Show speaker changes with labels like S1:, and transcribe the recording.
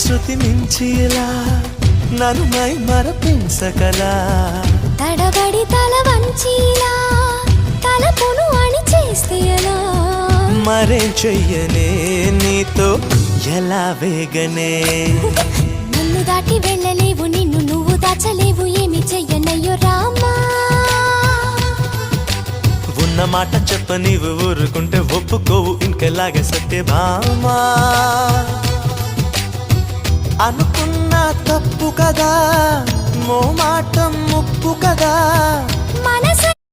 S1: శృతి మించిలా నన్ను మై మరపించగలా
S2: తడబడి తల వంచిలా తలపును అని చేస్తే ఎలా
S1: మరేం చెయ్యనే నీతో ఎలా వేగనే
S2: నన్ను దాటి వెళ్ళలేవు నిన్ను నువ్వు దాచలేవు ఏమి చెయ్యనయ్యో రామా
S1: ఉన్న మాట చెప్ప నీవు ఊరుకుంటే ఒప్పుకోవు ఇంకెలాగే సత్యభామా అనుకున్నా తప్పు కదా మోమాటం ముప్పు కదా
S2: మనసు